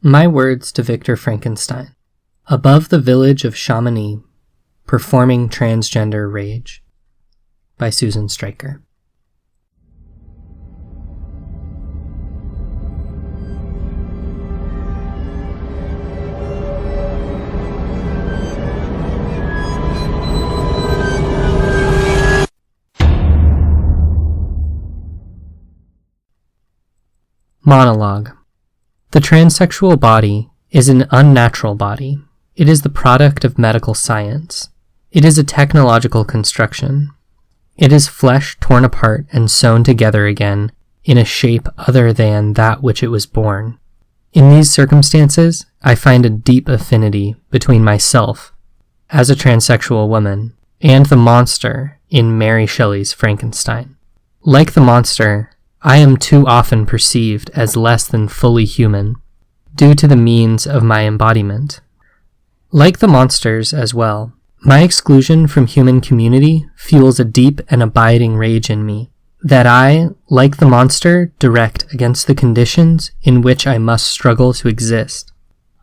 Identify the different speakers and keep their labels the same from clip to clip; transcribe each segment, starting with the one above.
Speaker 1: My words to Victor Frankenstein. Above the village of Chamounix, performing transgender rage. By Susan Stryker. Monologue. The transsexual body is an unnatural body. It is the product of medical science. It is a technological construction. It is flesh torn apart and sewn together again in a shape other than that which it was born. In these circumstances, I find a deep affinity between myself, as a transsexual woman, and the monster in Mary Shelley's Frankenstein. Like the monster, I am too often perceived as less than fully human, due to the means of my embodiment. Like the monsters as well, my exclusion from human community fuels a deep and abiding rage in me, that I, like the monster, direct against the conditions in which I must struggle to exist.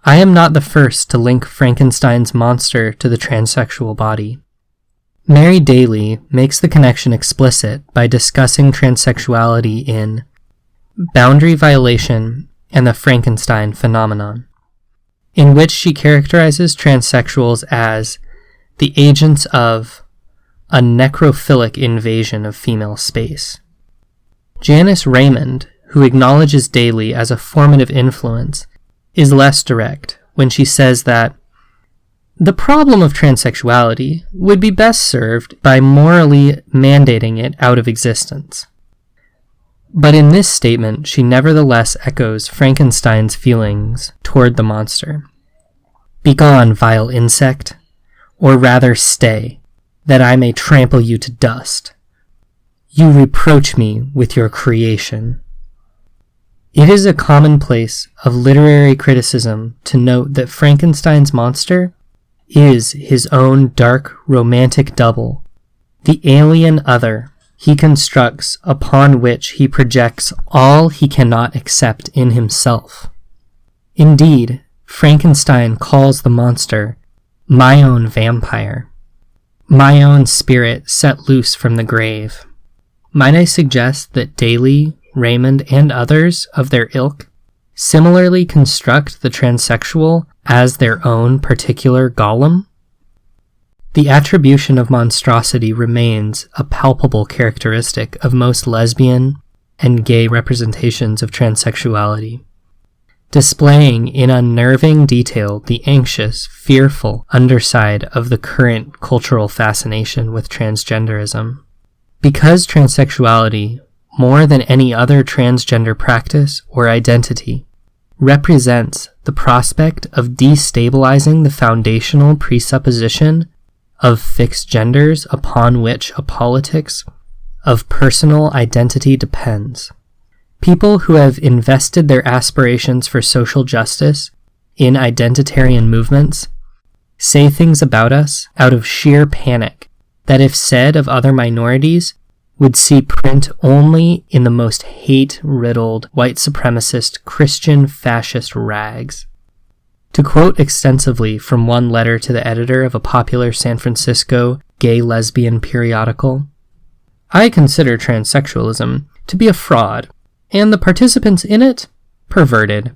Speaker 1: I am not the first to link Frankenstein's monster to the transsexual body. Mary Daly makes the connection explicit by discussing transsexuality in Boundary Violation and the Frankenstein Phenomenon, in which she characterizes transsexuals as the agents of a necrophilic invasion of female space. Janice Raymond, who acknowledges Daly as a formative influence, is less direct when she says that the problem of transsexuality would be best served by morally mandating it out of existence. But in this statement, she nevertheless echoes Frankenstein's feelings toward the monster. Begone, vile insect, or rather stay, that I may trample you to dust. You reproach me with your creation. It is a commonplace of literary criticism to note that Frankenstein's monster is his own dark, romantic double, the alien other he constructs upon which he projects all he cannot accept in himself. Indeed, Frankenstein calls the monster my own vampire, my own spirit set loose from the grave. Might I suggest that Daly, Raymond, and others of their ilk similarly construct the transsexual as their own particular golem? The attribution of monstrosity remains a palpable characteristic of most lesbian and gay representations of transsexuality, displaying in unnerving detail the anxious, fearful underside of the current cultural fascination with transgenderism. Because transsexuality, more than any other transgender practice or identity, represents the prospect of destabilizing the foundational presupposition of fixed genders upon which a politics of personal identity depends. People who have invested their aspirations for social justice in identitarian movements say things about us out of sheer panic that, if said of other minorities, would see print only in the most hate-riddled white supremacist Christian fascist rags. To quote extensively from one letter to the editor of a popular San Francisco gay lesbian periodical, I consider transsexualism to be a fraud, and the participants in it perverted.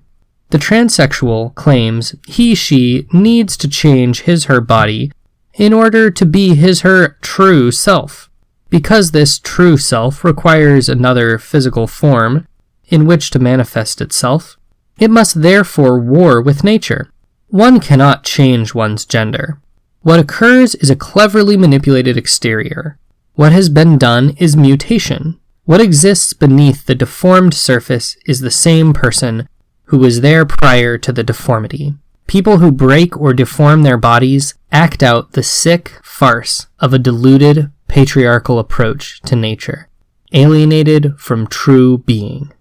Speaker 1: The transsexual claims he/she needs to change his/her body in order to be his/her true self, because this true self requires another physical form in which to manifest itself. It must therefore war with nature. One cannot change one's gender. What occurs is a cleverly manipulated exterior. What has been done is mutation. What exists beneath the deformed surface is the same person who was there prior to the deformity. People who break or deform their bodies act out the sick farce of a deluded patriarchal approach to nature, alienated from true being.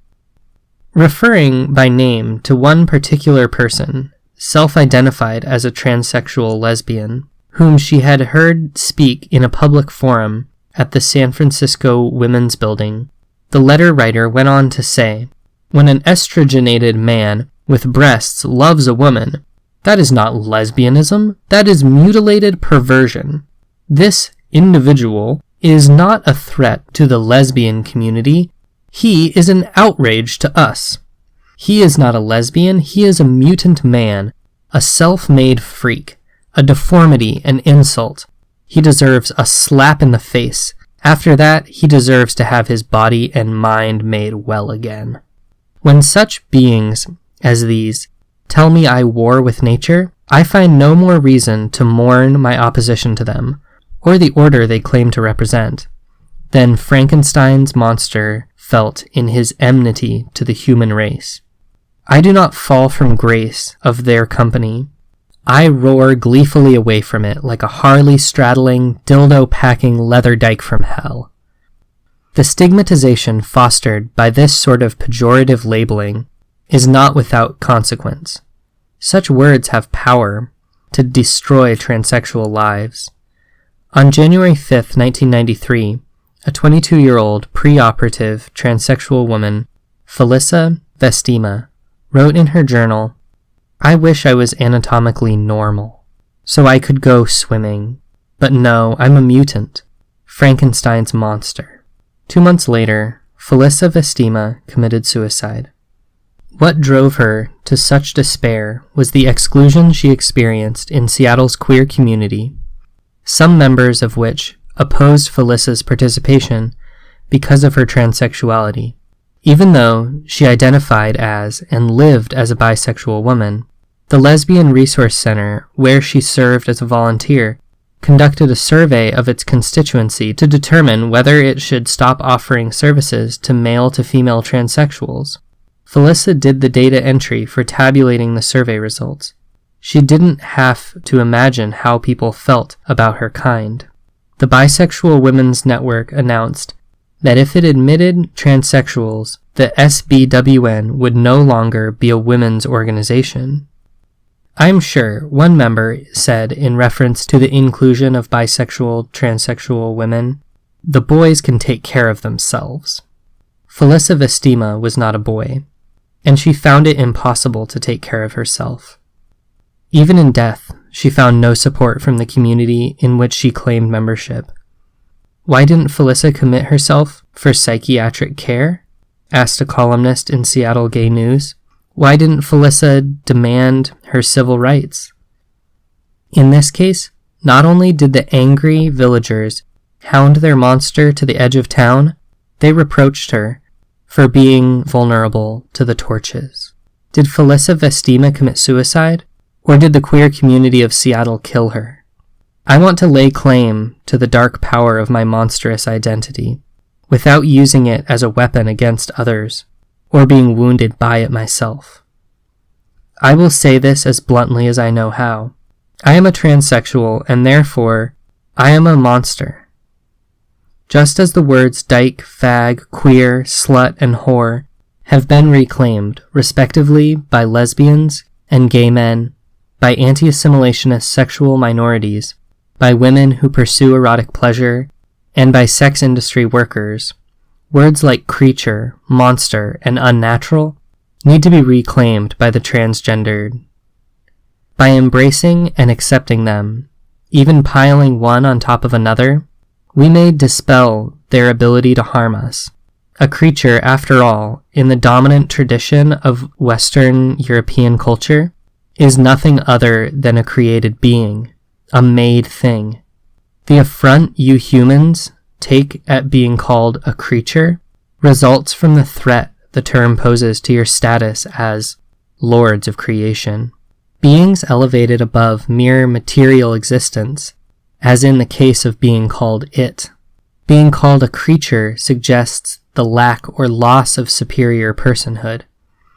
Speaker 1: Referring by name to one particular person, self-identified as a transsexual lesbian, whom she had heard speak in a public forum at the San Francisco Women's Building, the letter writer went on to say, "When an estrogenated man with breasts loves a woman, that is not lesbianism, that is mutilated perversion. This individual is not a threat to the lesbian community. He is an outrage to us. He is not a lesbian, he is a mutant man, a self-made freak, a deformity, an insult. He deserves a slap in the face. After that, he deserves to have his body and mind made well again. When such beings as these tell me I war with nature, I find no more reason to mourn my opposition to them, or the order they claim to represent, than Frankenstein's monster felt in his enmity to the human race. I do not fall from grace of their company. I roar gleefully away from it like a Harley-straddling, dildo-packing leather dyke from hell. The stigmatization fostered by this sort of pejorative labeling is not without consequence. Such words have power to destroy transsexual lives. On January 5, 1993, a 22-year-old pre-operative transsexual woman, Felissa Vestima, wrote in her journal, "I wish I was anatomically normal, so I could go swimming. But no, I'm a mutant. Frankenstein's monster." 2 months later, Felissa Vestima committed suicide. What drove her to such despair was the exclusion she experienced in Seattle's queer community, some members of which opposed Felissa's participation because of her transsexuality. Even though she identified as and lived as a bisexual woman, the Lesbian Resource Center, where she served as a volunteer, conducted a survey of its constituency to determine whether it should stop offering services to male-to-female transsexuals. Felissa did the data entry for tabulating the survey results. She didn't have to imagine how people felt about her kind. The Bisexual Women's Network announced that if it admitted transsexuals, the SBWN would no longer be a women's organization. I'm sure, one member said in reference to the inclusion of bisexual, transsexual women, the boys can take care of themselves. Felissa Vestima was not a boy, and she found it impossible to take care of herself. Even in death, she found no support from the community in which she claimed membership. Why didn't Felissa commit herself for psychiatric care? Asked a columnist in Seattle Gay News. Why didn't Felissa demand her civil rights? In this case, not only did the angry villagers hound their monster to the edge of town, they reproached her for being vulnerable to the torches. Did Felissa Vestima commit suicide, or did the queer community of Seattle kill her? I want to lay claim to the dark power of my monstrous identity, without using it as a weapon against others, or being wounded by it myself. I will say this as bluntly as I know how. I am a transsexual, and therefore, I am a monster. Just as the words dyke, fag, queer, slut, and whore have been reclaimed, respectively, by lesbians and gay men, by anti-assimilationist sexual minorities, by women who pursue erotic pleasure, and by sex industry workers, words like creature, monster, and unnatural need to be reclaimed by the transgendered. By embracing and accepting them, even piling one on top of another, we may dispel their ability to harm us. A creature, after all, in the dominant tradition of Western European culture, is nothing other than a created being, a made thing. The affront you humans take at being called a creature results from the threat the term poses to your status as lords of creation. Beings elevated above mere material existence, as in the case of being called it. Being called a creature suggests the lack or loss of superior personhood.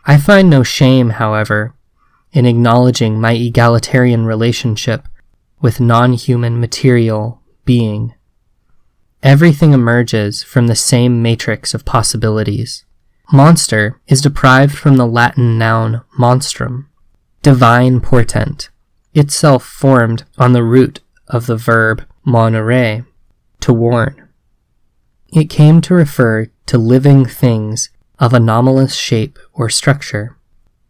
Speaker 1: I find no shame, however, in acknowledging my egalitarian relationship with non-human material being. Everything emerges from the same matrix of possibilities. Monster is deprived from the Latin noun monstrum, divine portent, itself formed on the root of the verb monere, to warn. It came to refer to living things of anomalous shape or structure.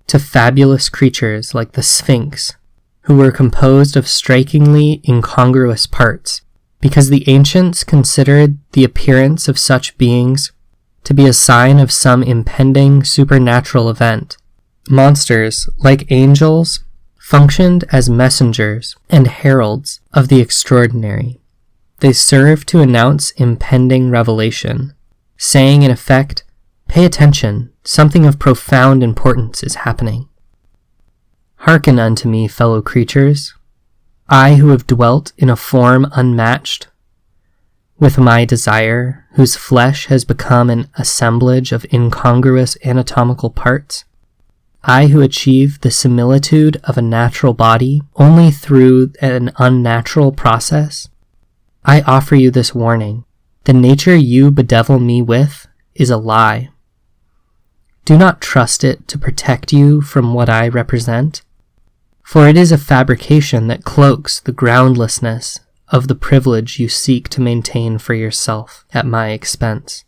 Speaker 1: to fabulous creatures like the Sphinx, who were composed of strikingly incongruous parts, because the ancients considered the appearance of such beings to be a sign of some impending supernatural event. Monsters, like angels, functioned as messengers and heralds of the extraordinary. They served to announce impending revelation, saying in effect, "Pay attention, something of profound importance is happening." Hearken unto me, fellow creatures, I who have dwelt in a form unmatched, with my desire, whose flesh has become an assemblage of incongruous anatomical parts. I who achieve the similitude of a natural body only through an unnatural process. I offer you this warning. The nature you bedevil me with is a lie. Do not trust it to protect you from what I represent, for it is a fabrication that cloaks the groundlessness of the privilege you seek to maintain for yourself at my expense.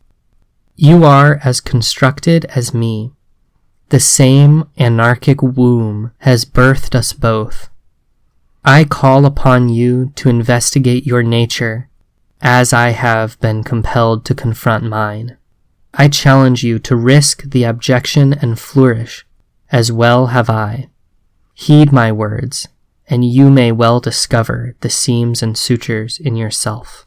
Speaker 1: You are as constructed as me. The same anarchic womb has birthed us both. I call upon you to investigate your nature as I have been compelled to confront mine. I challenge you to risk the abjection and flourish, as well have I. Heed my words, and you may well discover the seams and sutures in yourself.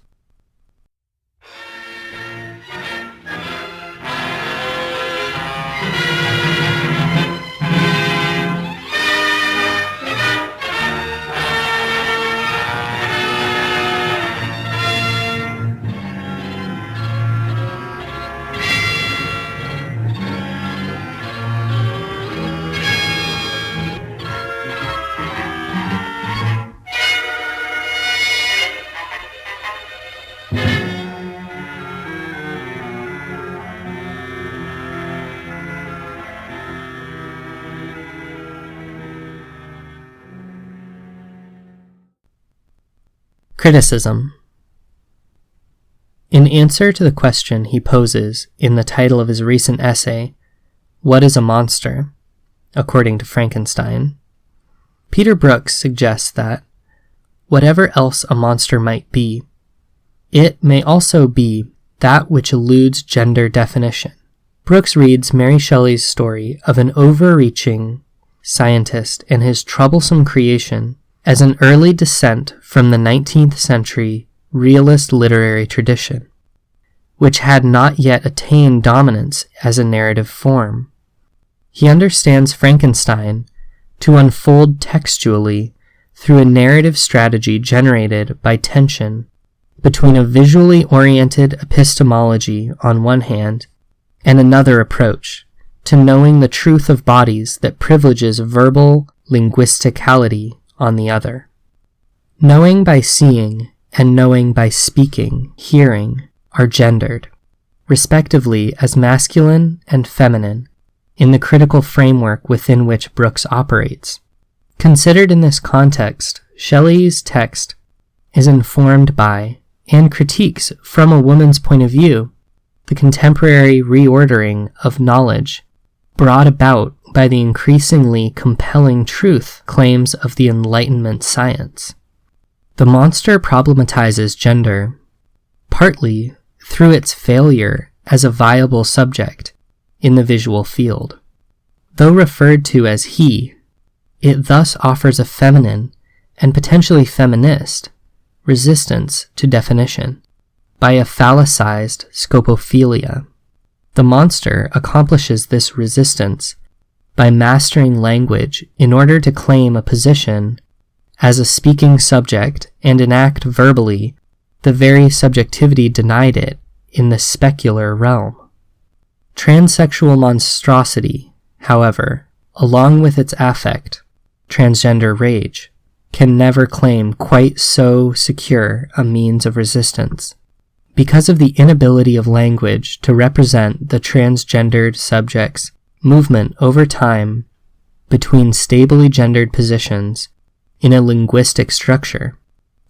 Speaker 1: Criticism. In answer to the question he poses in the title of his recent essay, What is a Monster? According to Frankenstein, Peter Brooks suggests that, whatever else a monster might be, it may also be that which eludes gender definition. Brooks reads Mary Shelley's story of an overreaching scientist and his troublesome creation as an early descent from the 19th century realist literary tradition, which had not yet attained dominance as a narrative form. He understands Frankenstein to unfold textually through a narrative strategy generated by tension between a visually oriented epistemology on one hand and another approach to knowing the truth of bodies that privileges verbal linguisticality on the other. Knowing by seeing and knowing by speaking, hearing, are gendered, respectively as masculine and feminine, in the critical framework within which Brooks operates. Considered in this context, Shelley's text is informed by, and critiques from a woman's point of view, the contemporary reordering of knowledge brought about by the increasingly compelling truth claims of the Enlightenment science. The monster problematizes gender, partly through its failure as a viable subject in the visual field. Though referred to as he, it thus offers a feminine and potentially feminist resistance to definition by a phallicized scopophilia. The monster accomplishes this resistance by mastering language in order to claim a position as a speaking subject and enact verbally the very subjectivity denied it in the specular realm. Transsexual monstrosity, however, along with its affect, transgender rage, can never claim quite so secure a means of resistance, because of the inability of language to represent the transgendered subject's movement over time between stably gendered positions in a linguistic structure.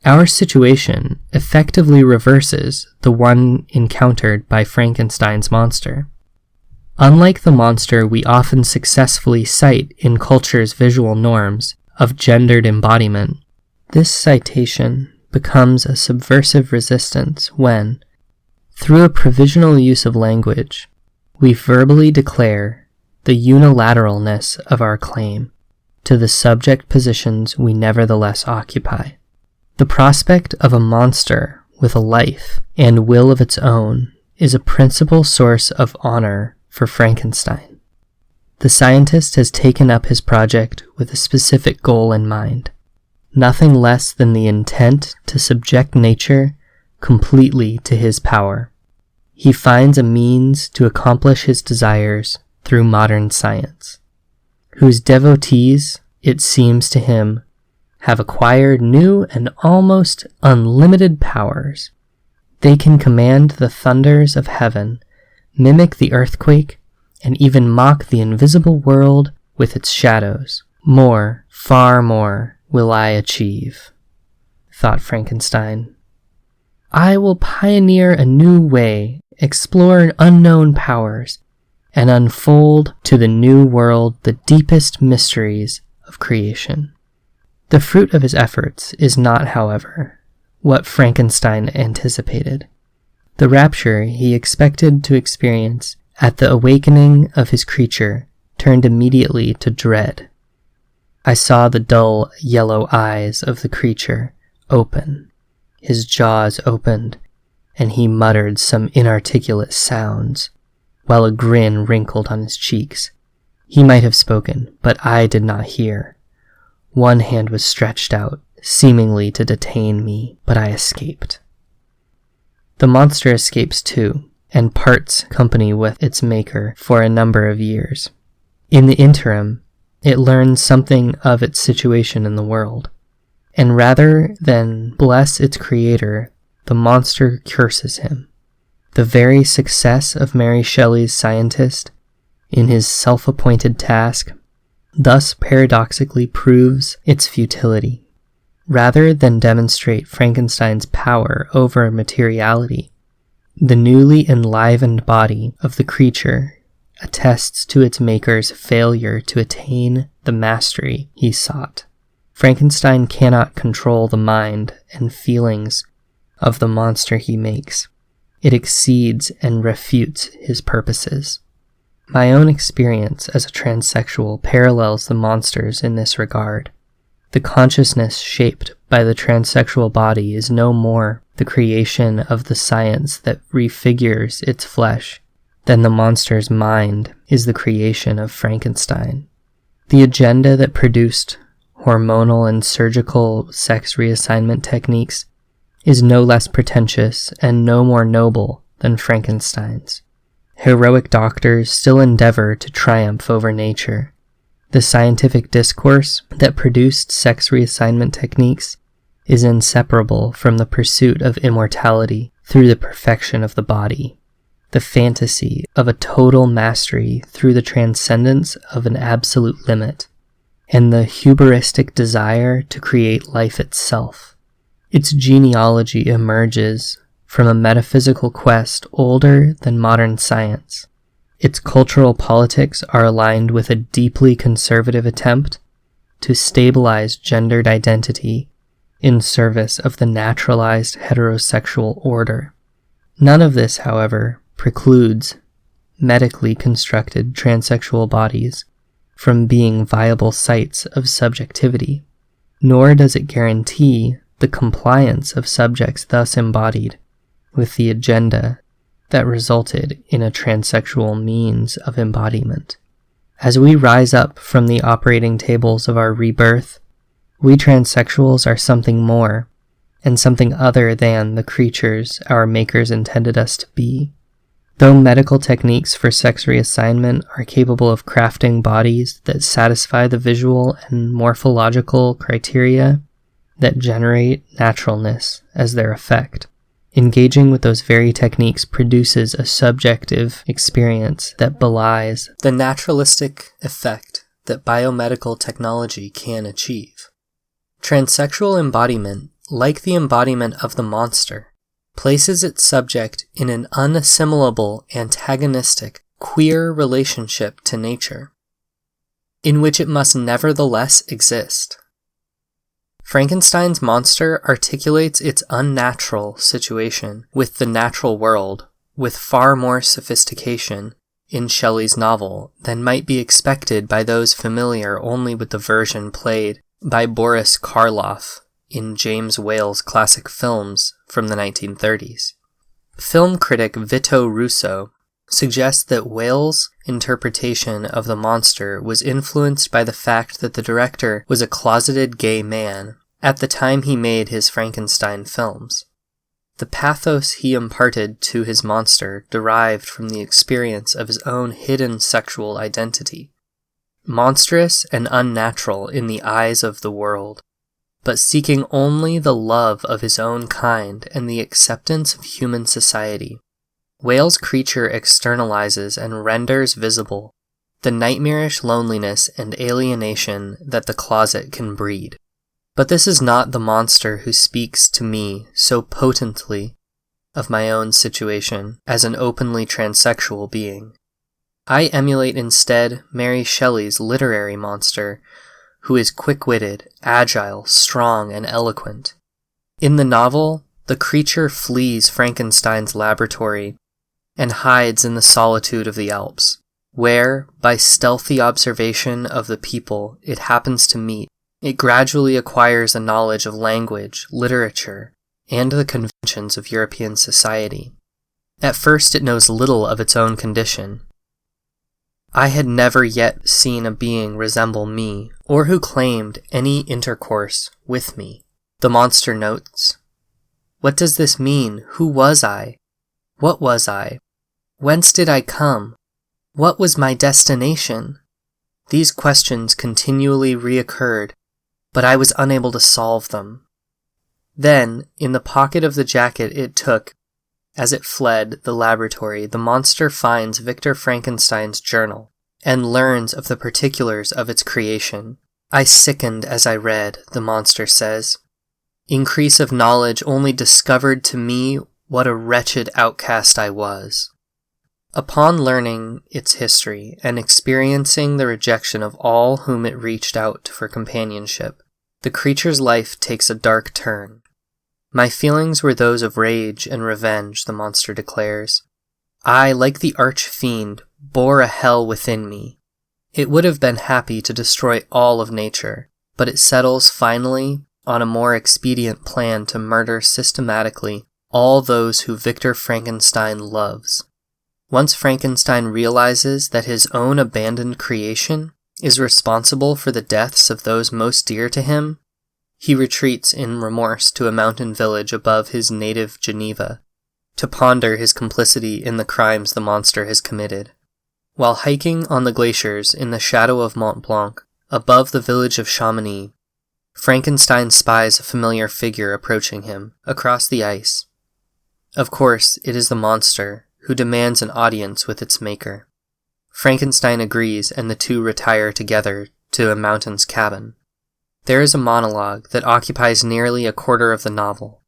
Speaker 1: Our situation effectively reverses the one encountered by Frankenstein's monster. Unlike the monster we often successfully cite in culture's visual norms of gendered embodiment, this citation becomes a subversive resistance when, through a provisional use of language, we verbally declare the unilateralness of our claim to the subject positions we nevertheless occupy. The prospect of a monster with a life and will of its own is a principal source of honor for Frankenstein. The scientist has taken up his project with a specific goal in mind, nothing less than the intent to subject nature completely to his power. He finds a means to accomplish his desires through modern science, whose devotees, it seems to him, have acquired new and almost unlimited powers. They can command the thunders of heaven, mimic the earthquake, and even mock the invisible world with its shadows. More, far more, will I achieve, thought Frankenstein. I will pioneer a new way, explore unknown powers, and unfold to the new world the deepest mysteries of creation. The fruit of his efforts is not, however, what Frankenstein anticipated. The rapture he expected to experience at the awakening of his creature turned immediately to dread. I saw the dull yellow eyes of the creature open. His jaws opened, and he muttered some inarticulate sounds, while a grin wrinkled on his cheeks. He might have spoken, but I did not hear. One hand was stretched out, seemingly to detain me, but I escaped. The monster escapes too, and parts company with its maker for a number of years. In the interim, it learns something of its situation in the world, and rather than bless its creator, the monster curses him. The very success of Mary Shelley's scientist in his self-appointed task thus paradoxically proves its futility. Rather than demonstrate Frankenstein's power over materiality, the newly enlivened body of the creature attests to its maker's failure to attain the mastery he sought. Frankenstein cannot control the mind and feelings of the monster he makes. It exceeds and refutes his purposes. My own experience as a transsexual parallels the monster's in this regard. The consciousness shaped by the transsexual body is no more the creation of the science that refigures its flesh than the monster's mind is the creation of Frankenstein. The agenda that produced hormonal and surgical sex reassignment techniques is no less pretentious and no more noble than Frankenstein's. Heroic doctors still endeavor to triumph over nature. The scientific discourse that produced sex reassignment techniques is inseparable from the pursuit of immortality through the perfection of the body, the fantasy of a total mastery through the transcendence of an absolute limit, and the hubristic desire to create life itself. Its genealogy emerges from a metaphysical quest older than modern science. Its cultural politics are aligned with a deeply conservative attempt to stabilize gendered identity in service of the naturalized heterosexual order. None of this, however, precludes medically constructed transsexual bodies from being viable sites of subjectivity, nor does it guarantee the compliance of subjects thus embodied with the agenda that resulted in a transsexual means of embodiment. As we rise up from the operating tables of our rebirth, we transsexuals are something more, and something other than the creatures our makers intended us to be. Though medical techniques for sex reassignment are capable of crafting bodies that satisfy the visual and morphological criteria that generate naturalness as their effect, engaging with those very techniques produces a subjective experience that belies the naturalistic effect that biomedical technology can achieve. Transsexual embodiment, like the embodiment of the monster, places its subject in an unassimilable antagonistic queer relationship to nature, in which it must nevertheless exist. Frankenstein's monster articulates its unnatural situation with the natural world with far more sophistication in Shelley's novel than might be expected by those familiar only with the version played by Boris Karloff in James Whale's classic films from the 1930s. Film critic Vito Russo suggests that Whale's interpretation of the monster was influenced by the fact that the director was a closeted gay man at the time he made his Frankenstein films. The pathos he imparted to his monster derived from the experience of his own hidden sexual identity, monstrous and unnatural in the eyes of the world, but seeking only the love of his own kind and the acceptance of human society. Whale's creature externalizes and renders visible the nightmarish loneliness and alienation that the closet can breed. But this is not the monster who speaks to me so potently of my own situation as an openly transsexual being. I emulate instead Mary Shelley's literary monster, who is quick-witted, agile, strong, and eloquent. In the novel, the creature flees Frankenstein's laboratory and hides in the solitude of the Alps, where, by stealthy observation of the people it happens to meet, it gradually acquires a knowledge of language, literature, and the conventions of European society. At first it knows little of its own condition. I had never yet seen a being resemble me, or who claimed any intercourse with me. The monster notes, "What does this mean? Who was I? What was I? Whence did I come? What was my destination?" These questions continually reoccurred, but I was unable to solve them. Then, in the pocket of the jacket it took, as it fled the laboratory, the monster finds Victor Frankenstein's journal and learns of the particulars of its creation. "I sickened as I read," the monster says. "Increase of knowledge only discovered to me what a wretched outcast I was." Upon learning its history and experiencing the rejection of all whom it reached out for companionship, the creature's life takes a dark turn. "My feelings were those of rage and revenge," the monster declares. "I, like the arch-fiend, bore a hell within me. It would have been happy to destroy all of nature, but it settles finally on a more expedient plan to murder systematically all those who Victor Frankenstein loves. Once Frankenstein realizes that his own abandoned creation is responsible for the deaths of those most dear to him, he retreats in remorse to a mountain village above his native Geneva, to ponder his complicity in the crimes the monster has committed. While hiking on the glaciers in the shadow of Mont Blanc, above the village of Chamounix, Frankenstein spies a familiar figure approaching him, across the ice. Of course, it is the monster, who demands an audience with its maker. Frankenstein agrees, and the two retire together to a mountain's cabin. There is a monologue that occupies nearly a quarter of the novel.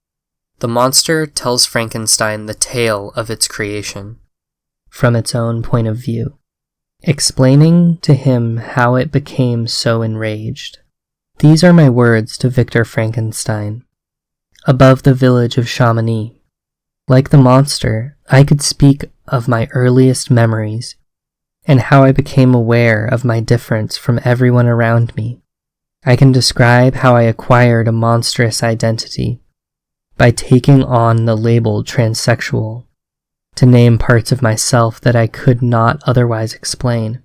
Speaker 1: The monster tells Frankenstein the tale of its creation, from its own point of view, explaining to him how it became so enraged. These are my words to Victor Frankenstein. Above the village of Chamounix, like the monster, I could speak of my earliest memories, and how I became aware of my difference from everyone around me. I can describe how I acquired a monstrous identity by taking on the label transsexual, to name parts of myself that I could not otherwise explain.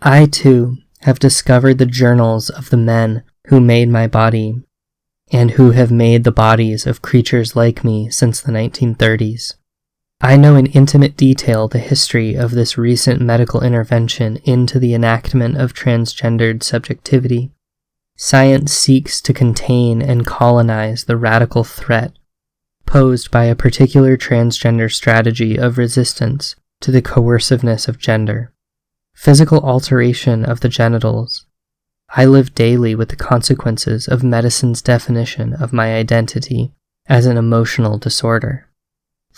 Speaker 1: I, too, have discovered the journals of the men who made my body, and who have made the bodies of creatures like me since the 1930s. I know in intimate detail the history of this recent medical intervention into the enactment of transgendered subjectivity. Science seeks to contain and colonize the radical threat posed by a particular transgender strategy of resistance to the coerciveness of gender. Physical alteration of the genitals. I live daily with the consequences of medicine's definition of my identity as an emotional disorder.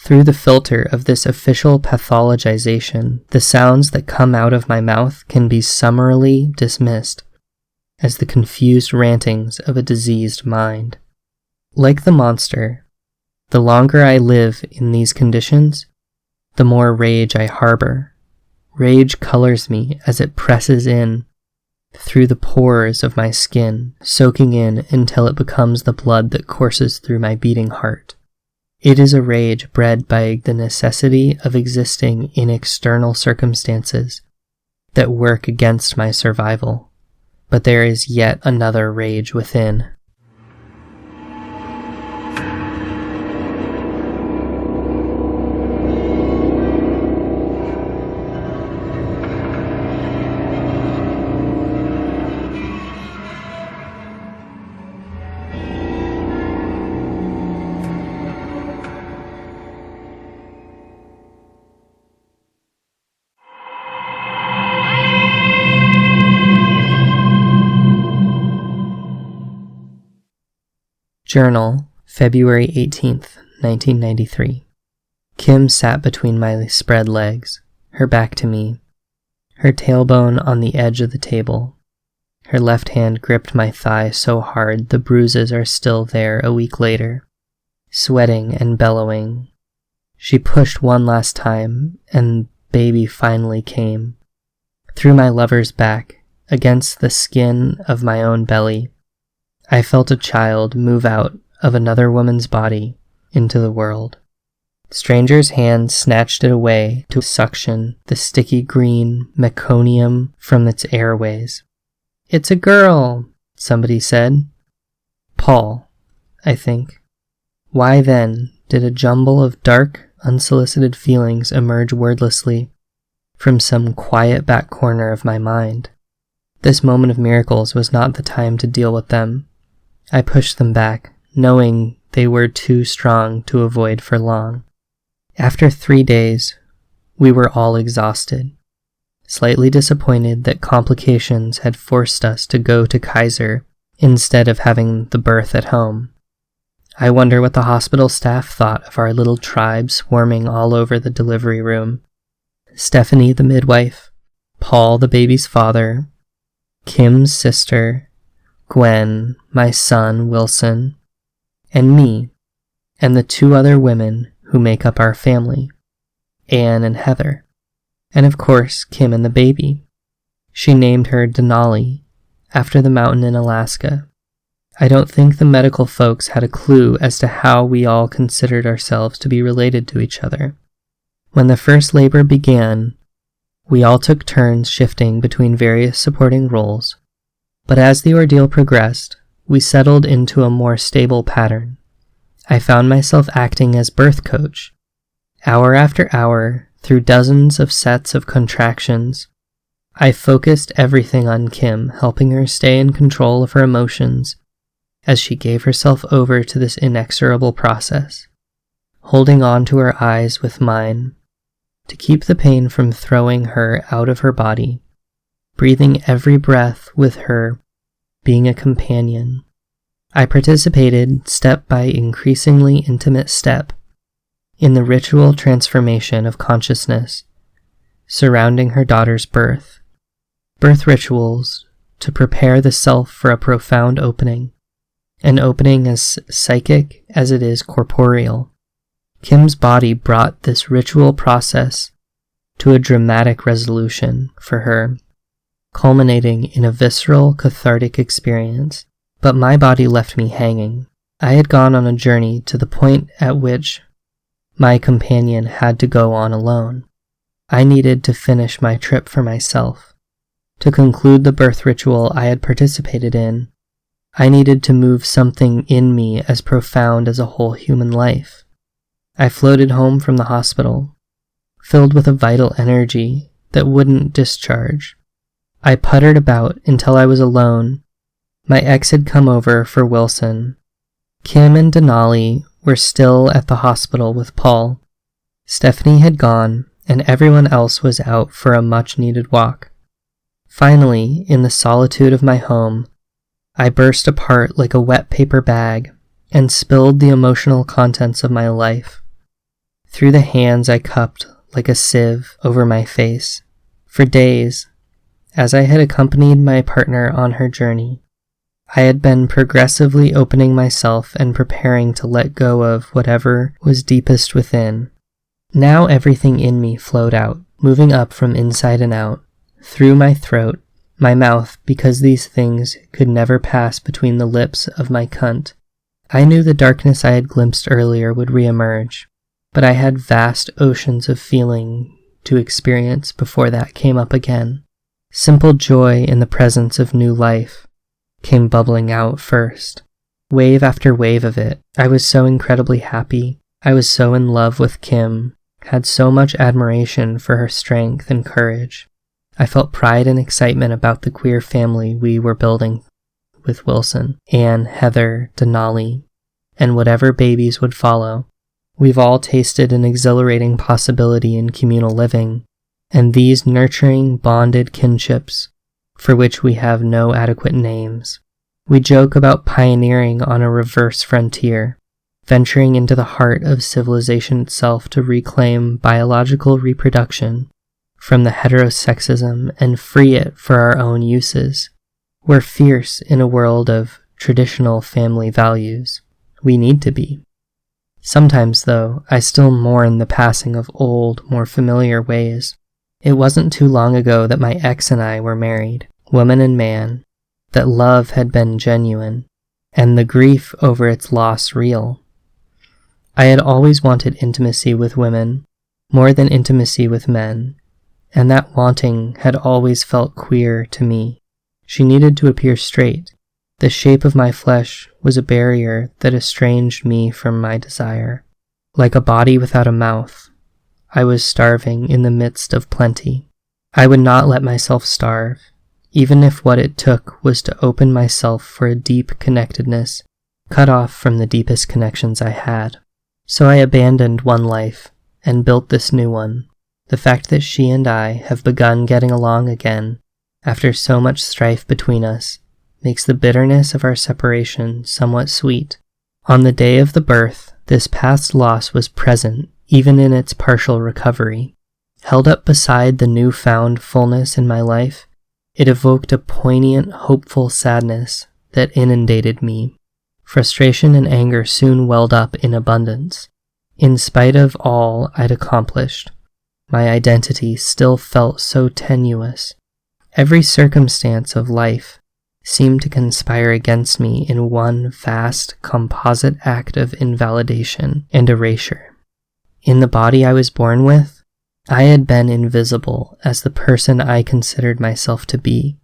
Speaker 1: Through the filter of this official pathologization, the sounds that come out of my mouth can be summarily dismissed as the confused rantings of a diseased mind. Like the monster, the longer I live in these conditions, the more rage I harbor. Rage colors me as it presses in through the pores of my skin, soaking in until it becomes the blood that courses through my beating heart. It is a rage bred by the necessity of existing in external circumstances that work against my survival. But there is yet another rage within. Journal, February 18th, 1993. Kim sat between my spread legs, her back to me, her tailbone on the edge of the table. Her left hand gripped my thigh so hard the bruises are still there a week later, sweating and bellowing. She pushed one last time, and baby finally came. Through my lover's back, against the skin of my own belly, I felt a child move out of another woman's body into the world. Stranger's hand snatched it away to suction the sticky green meconium from its airways. "It's a girl," somebody said. Paul, I think. Why then did a jumble of dark, unsolicited feelings emerge wordlessly from some quiet back corner of my mind? This moment of miracles was not the time to deal with them. I pushed them back, knowing they were too strong to avoid for long. After 3 days, we were all exhausted, slightly disappointed that complications had forced us to go to Kaiser instead of having the birth at home. I wonder what the hospital staff thought of our little tribe swarming all over the delivery room. Stephanie, the midwife, Paul, the baby's father, Kim's sister, Gwen, my son, Wilson, and me, and the 2 other women who make up our family, Anne and Heather, and of course Kim and the baby. She named her Denali, after the mountain in Alaska. I don't think the medical folks had a clue as to how we all considered ourselves to be related to each other. When the first labor began, we all took turns shifting between various supporting roles. But as the ordeal progressed, we settled into a more stable pattern. I found myself acting as birth coach. Hour after hour, through dozens of sets of contractions, I focused everything on Kim, helping her stay in control of her emotions as she gave herself over to this inexorable process, holding on to her eyes with mine to keep the pain from throwing her out of her body, breathing every breath with her, being a companion. I participated, step by increasingly intimate step, in the ritual transformation of consciousness surrounding her daughter's birth. Birth rituals to prepare the self for a profound opening, an opening as psychic as it is corporeal. Kim's body brought this ritual process to a dramatic resolution for her, culminating in a visceral, cathartic experience. But my body left me hanging. I had gone on a journey to the point at which my companion had to go on alone. I needed to finish my trip for myself. To conclude the birth ritual I had participated in, I needed to move something in me as profound as a whole human life. I floated home from the hospital, filled with a vital energy that wouldn't discharge. I puttered about until I was alone. My ex had come over for Wilson. Kim and Denali were still at the hospital with Paul. Stephanie had gone, and everyone else was out for a much-needed walk. Finally, in the solitude of my home, I burst apart like a wet paper bag and spilled the emotional contents of my life. through the hands I cupped like a sieve over my face. For days, as I had accompanied my partner on her journey, I had been progressively opening myself and preparing to let go of whatever was deepest within. Now everything in me flowed out, moving up from inside and out, through my throat, my mouth, because these things could never pass between the lips of my cunt. I knew the darkness I had glimpsed earlier would reemerge, but I had vast oceans of feeling to experience before that came up again. Simple joy in the presence of new life came bubbling out first. Wave after wave of it. I was so incredibly happy. I was so in love with Kim, had so much admiration for her strength and courage. I felt pride and excitement about the queer family we were building with Wilson, Anne, Heather, Denali, and whatever babies would follow. We've all tasted an exhilarating possibility in communal living, and these nurturing, bonded kinships, for which we have no adequate names. We joke about pioneering on a reverse frontier, venturing into the heart of civilization itself to reclaim biological reproduction from the heterosexism and free it for our own uses. We're fierce in a world of traditional family values. We need to be. Sometimes, though, I still mourn the passing of old, more familiar ways. It wasn't too long ago that my ex and I were married, woman and man, that love had been genuine, and the grief over its loss real. I had always wanted intimacy with women, more than intimacy with men, and that wanting had always felt queer to me. She needed to appear straight. The shape of my flesh was a barrier that estranged me from my desire. Like a body without a mouth, I was starving in the midst of plenty. I would not let myself starve, even if what it took was to open myself for a deep connectedness, cut off from the deepest connections I had. So I abandoned one life and built this new one. The fact that she and I have begun getting along again, after so much strife between us, makes the bitterness of our separation somewhat sweet. On the day of the birth, this past loss was present even in its partial recovery. Held up beside the newfound fullness in my life, it evoked a poignant, hopeful sadness that inundated me. Frustration and anger soon welled up in abundance. In spite of all I'd accomplished, my identity still felt so tenuous. Every circumstance of life seemed to conspire against me in one vast composite act of invalidation and erasure. In the body I was born with, I had been invisible as the person I considered myself to be.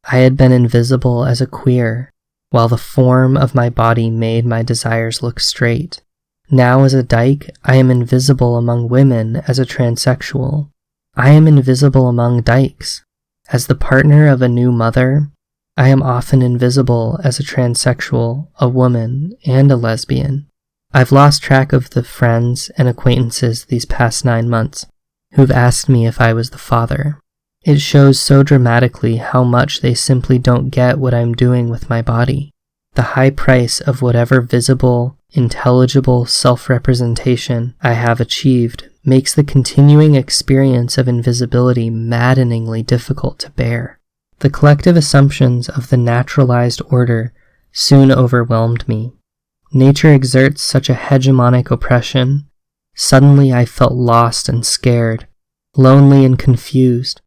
Speaker 1: I had been invisible as a queer, while the form of my body made my desires look straight. Now as a dyke, I am invisible among women as a transsexual. I am invisible among dykes. As the partner of a new mother, I am often invisible as a transsexual, a woman, and a lesbian. I've lost track of the friends and acquaintances these past 9 months who've asked me if I was the father. It shows so dramatically how much they simply don't get what I'm doing with my body. The high price of whatever visible, intelligible self-representation I have achieved makes the continuing experience of invisibility maddeningly difficult to bear. The collective assumptions of the naturalized order soon overwhelmed me. Nature exerts such a hegemonic oppression. Suddenly I felt lost and scared, lonely and confused.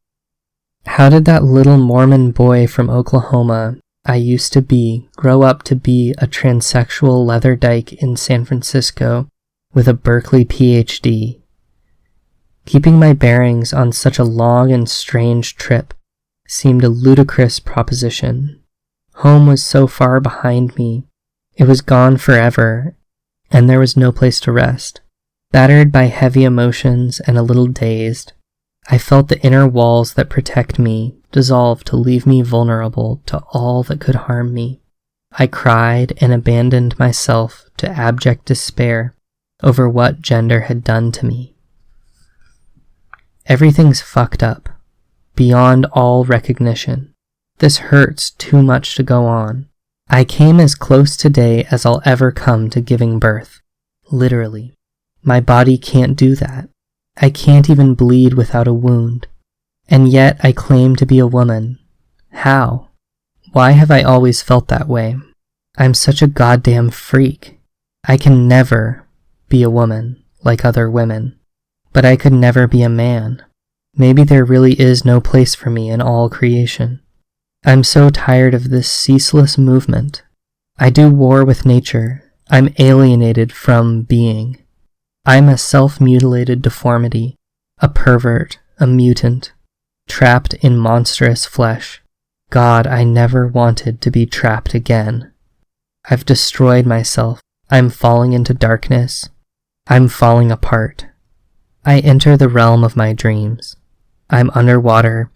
Speaker 1: How did that little Mormon boy from Oklahoma I used to be grow up to be a transsexual leather dyke in San Francisco with a Berkeley PhD? Keeping my bearings on such a long and strange trip seemed a ludicrous proposition. Home was so far behind me. It was gone forever, and there was no place to rest. Battered by heavy emotions and a little dazed, I felt the inner walls that protect me dissolve to leave me vulnerable to all that could harm me. I cried and abandoned myself to abject despair over what gender had done to me. Everything's fucked up, beyond all recognition. This hurts too much to go on. I came as close today as I'll ever come to giving birth. Literally. My body can't do that. I can't even bleed without a wound. And yet I claim to be a woman. How? Why have I always felt that way? I'm such a goddamn freak. I can never be a woman like other women. But I could never be a man. Maybe there really is no place for me in all creation. I'm so tired of this ceaseless movement. I do war with nature. I'm alienated from being. I'm a self-mutilated deformity, a pervert, a mutant, trapped in monstrous flesh. God, I never wanted to be trapped again. I've destroyed myself. I'm falling into darkness. I'm falling apart. I enter the realm of my dreams. I'm underwater,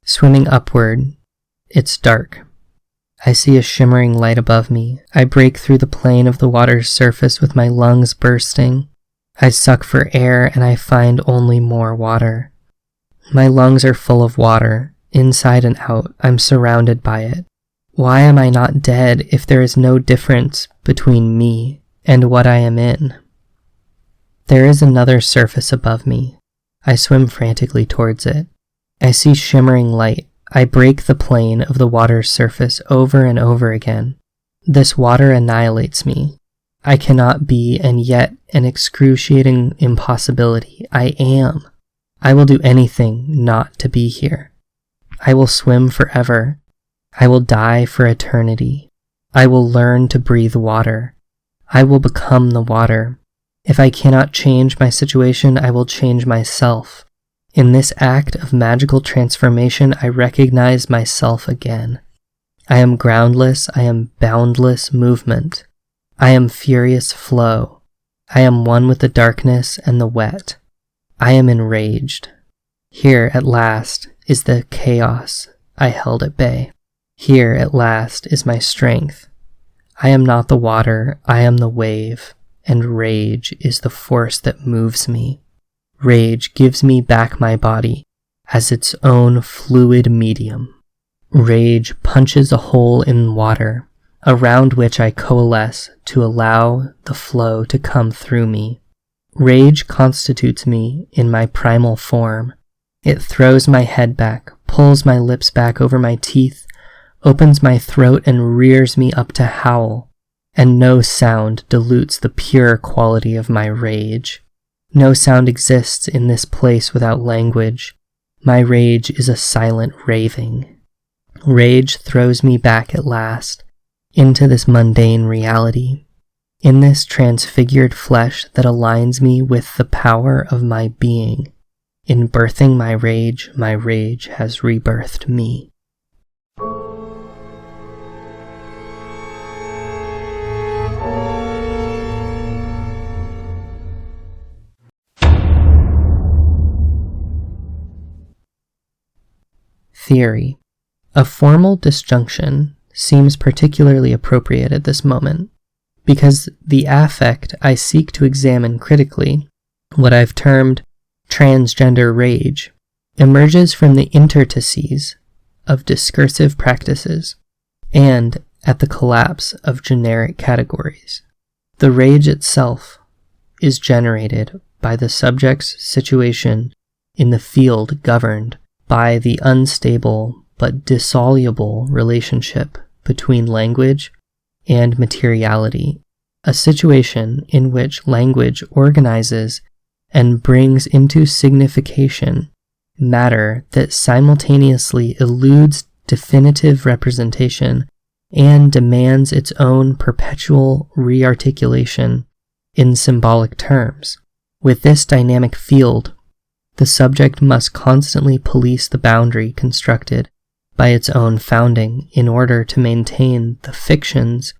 Speaker 1: swimming upward. It's dark. I see a shimmering light above me. I break through the plane of the water's surface with my lungs bursting. I suck for air and I find only more water. My lungs are full of water, inside and out. I'm surrounded by it. Why am I not dead if there is no difference between me and what I am in? There is another surface above me. I swim frantically towards it. I see shimmering light. I break the plane of the water's surface over and over again. This water annihilates me. I cannot be, and yet an excruciating impossibility. I am. I will do anything not to be here. I will swim forever. I will die for eternity. I will learn to breathe water. I will become the water. If I cannot change my situation, I will change myself. In this act of magical transformation, I recognize myself again. I am groundless, I am boundless movement. I am furious flow. I am one with the darkness and the wet. I am enraged. Here at last is the chaos I held at bay. Here at last is my strength. I am not the water, I am the wave, and rage is the force that moves me. Rage gives me back my body as its own fluid medium. Rage punches a hole in water, around which I coalesce to allow the flow to come through me. Rage constitutes me in my primal form. It throws my head back, pulls my lips back over my teeth, opens my throat and rears me up to howl, and no sound dilutes the pure quality of my rage. No sound exists in this place without language. My rage is a silent raving. Rage throws me back at last into this mundane reality, in this transfigured flesh that aligns me with the power of my being. In birthing my rage has rebirthed me. Theory. A formal disjunction seems particularly appropriate at this moment, because the affect I seek to examine critically, what I've termed transgender rage, emerges from the interstices of discursive practices and at the collapse of generic categories. The rage itself is generated by the subject's situation in the field governed by the unstable but dissoluble relationship between language and materiality, a situation in which language organizes and brings into signification matter that simultaneously eludes definitive representation and demands its own perpetual rearticulation in symbolic terms. With this dynamic field, the subject must constantly police the boundary constructed by its own founding in order to maintain the fictions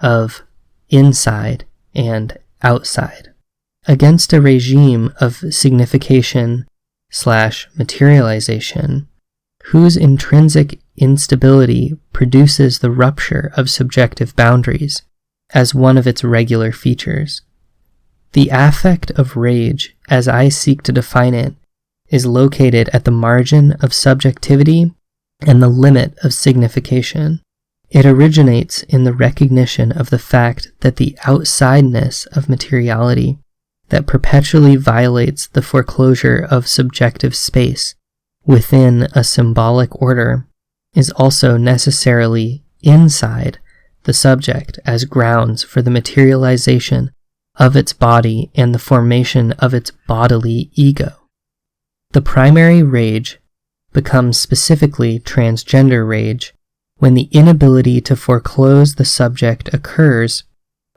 Speaker 1: of inside and outside. Against a regime of signification/materialization, whose intrinsic instability produces the rupture of subjective boundaries as one of its regular features. The affect of rage, as I seek to define it, is located at the margin of subjectivity and the limit of signification. It originates in the recognition of the fact that the outsideness of materiality, that perpetually violates the foreclosure of subjective space within a symbolic order is also necessarily inside the subject as grounds for the materialization of its body and the formation of its bodily ego. The primary rage becomes specifically transgender rage when the inability to foreclose the subject occurs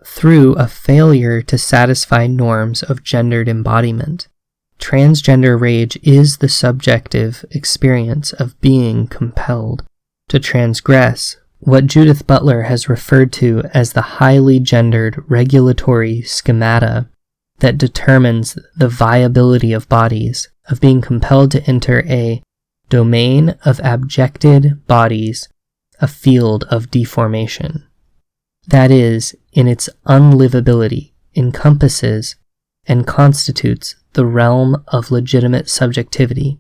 Speaker 1: through a failure to satisfy norms of gendered embodiment. Transgender rage is the subjective experience of being compelled to transgress what Judith Butler has referred to as the highly gendered regulatory schemata that determines the viability of bodies, of being compelled to enter a domain of abjected bodies, a field of deformation. That is, in its unlivability, encompasses and constitutes the realm of legitimate subjectivity.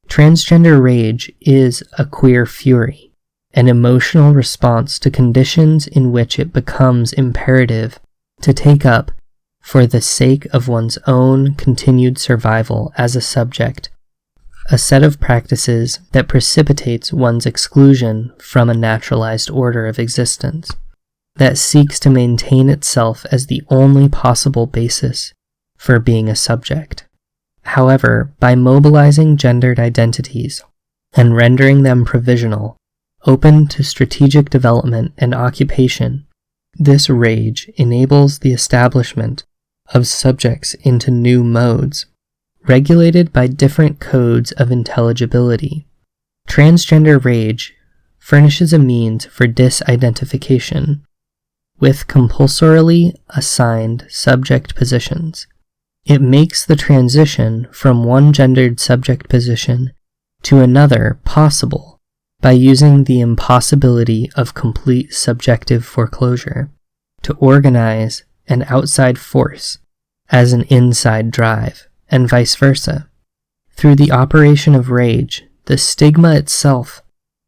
Speaker 1: Transgender rage is a queer fury, an emotional response to conditions in which it becomes imperative to take up, for the sake of one's own continued survival as a subject, a set of practices that precipitates one's exclusion from a naturalized order of existence, that seeks to maintain itself as the only possible basis for being a subject. However, by mobilizing gendered identities and rendering them provisional, open to strategic development and occupation, this rage enables the establishment of subjects into new modes, regulated by different codes of intelligibility. Transgender rage furnishes a means for disidentification with compulsorily assigned subject positions. It makes the transition from one gendered subject position to another possible by using the impossibility of complete subjective foreclosure to organize an outside force as an inside drive, and vice versa. Through the operation of rage, the stigma itself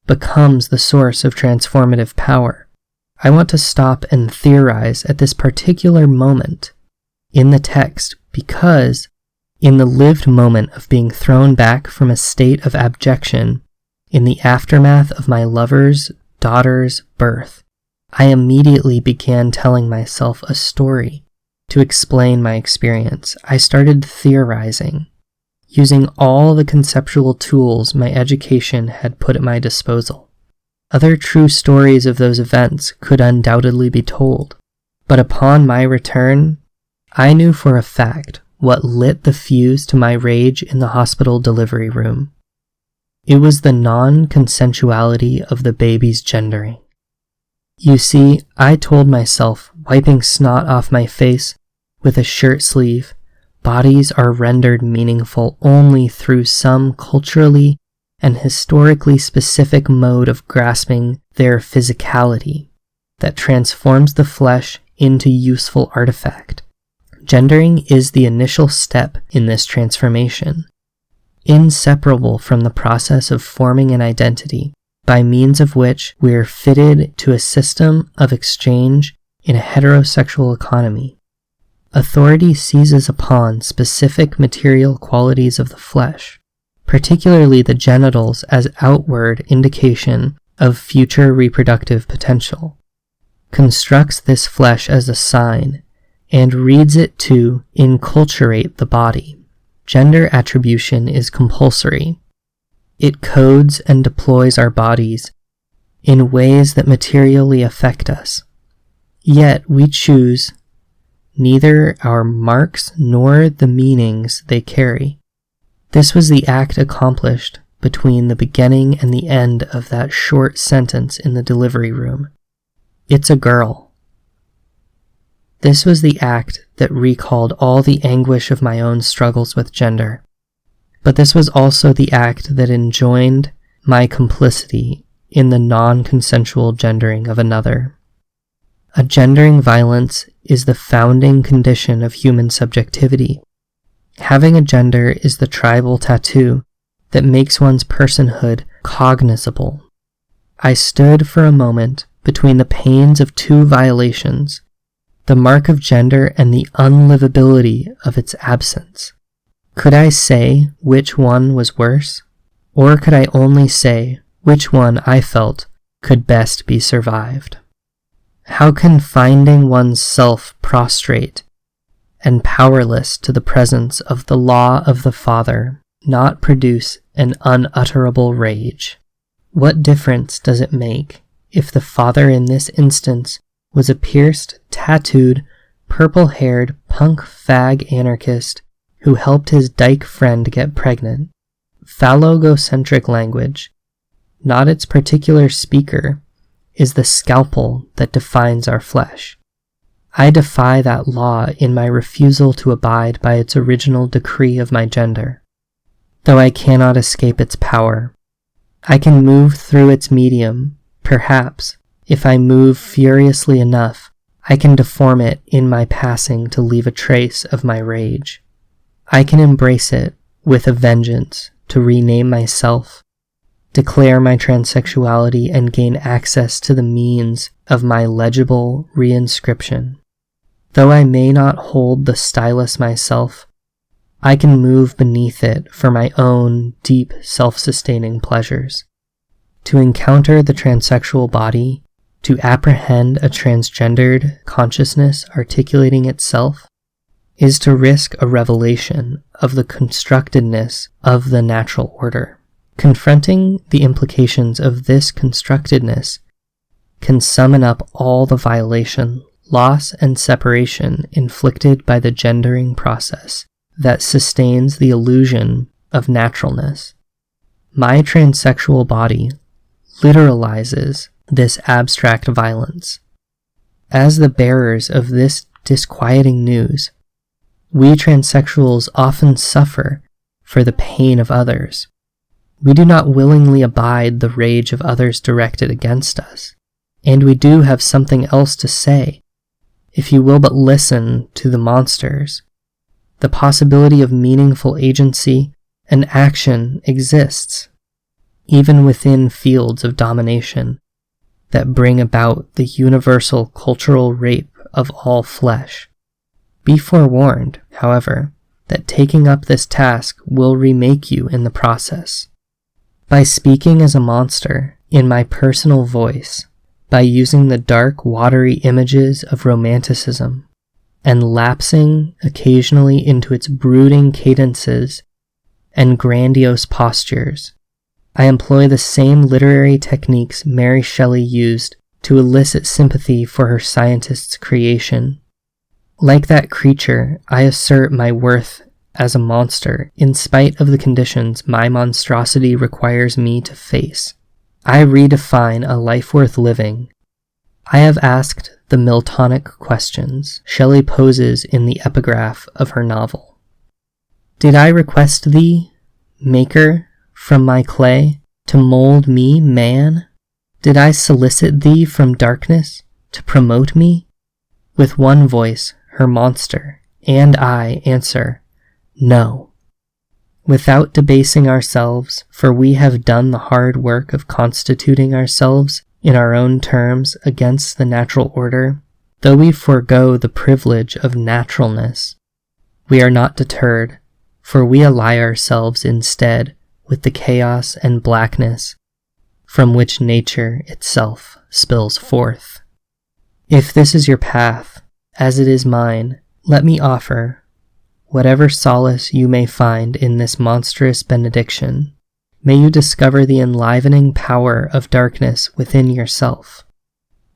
Speaker 1: becomes the source of transformative power. I want to stop and theorize at this particular moment in the text because, in the lived moment of being thrown back from a state of abjection, in the aftermath of my lover's daughter's birth, I immediately began telling myself a story to explain my experience. I started theorizing, using all the conceptual tools my education had put at my disposal. Other true stories of those events could undoubtedly be told, but upon my return, I knew for a fact what lit the fuse to my rage in the hospital delivery room. It was the non-consensuality of the baby's gendering. You see, I told myself, wiping snot off my face with a shirt sleeve, bodies are rendered meaningful only through some culturally and historically specific mode of grasping their physicality that transforms the flesh into useful artifact. Gendering is the initial step in this transformation, inseparable from the process of forming an identity, by means of which we are fitted to a system of exchange in a heterosexual economy. Authority seizes upon specific material qualities of the flesh, particularly the genitals, as outward indication of future reproductive potential, constructs this flesh as a sign, and reads it to enculturate the body. Gender attribution is compulsory. It codes and deploys our bodies in ways that materially affect us. Yet we choose neither our marks nor the meanings they carry. This was the act accomplished between the beginning and the end of that short sentence in the delivery room. It's a girl. This was the act that recalled all the anguish of my own struggles with gender. But this was also the act that enjoined my complicity in the non-consensual gendering of another. A gendering violence is the founding condition of human subjectivity. Having a gender is the tribal tattoo that makes one's personhood cognizable. I stood for a moment between the pains of two violations, the mark of gender and the unlivability of its absence. Could I say which one was worse? Or could I only say which one I felt could best be survived? How can finding one's self prostrate and powerless to the presence of the law of the Father not produce an unutterable rage? What difference does it make if the Father in this instance was a pierced, tattooed, purple-haired punk fag anarchist who helped his dyke friend get pregnant? Phallogocentric language, not its particular speaker, is the scalpel that defines our flesh. I defy that law in my refusal to abide by its original decree of my gender. Though I cannot escape its power, I can move through its medium. Perhaps, if I move furiously enough, I can deform it in my passing to leave a trace of my rage. I can embrace it with a vengeance to rename myself, declare my transsexuality, and gain access to the means of my legible reinscription. Though I may not hold the stylus myself, I can move beneath it for my own deep self-sustaining pleasures. To encounter the transsexual body, to apprehend a transgendered consciousness articulating itself, is to risk a revelation of the constructedness of the natural order. Confronting the implications of this constructedness can summon up all the violation, loss, and separation inflicted by the gendering process that sustains the illusion of naturalness. My transsexual body literalizes this abstract violence. As the bearers of this disquieting news, we transsexuals often suffer for the pain of others. We do not willingly abide the rage of others directed against us, and we do have something else to say, if you will but listen to the monsters. The possibility of meaningful agency and action exists, even within fields of domination that bring about the universal cultural rape of all flesh. Be forewarned, however, that taking up this task will remake you in the process. By speaking as a monster in my personal voice, by using the dark, watery images of romanticism, and lapsing occasionally into its brooding cadences and grandiose postures, I employ the same literary techniques Mary Shelley used to elicit sympathy for her scientist's creation. Like that creature, I assert my worth as a monster in spite of the conditions my monstrosity requires me to face. I redefine a life worth living. I have asked the Miltonic questions Shelley poses in the epigraph of her novel. Did I request thee, maker, from my clay, to mold me, man? Did I solicit thee from darkness to promote me? With one voice, her monster and I answer, no. Without debasing ourselves, for we have done the hard work of constituting ourselves in our own terms against the natural order, though we forego the privilege of naturalness, we are not deterred, for we ally ourselves instead with the chaos and blackness from which nature itself spills forth. If this is your path, as it is mine, let me offer whatever solace you may find in this monstrous benediction. May you discover the enlivening power of darkness within yourself.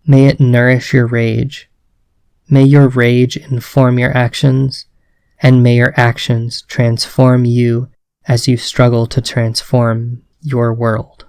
Speaker 1: May it nourish your rage. May your rage inform your actions, and may your actions transform you as you struggle to transform your world.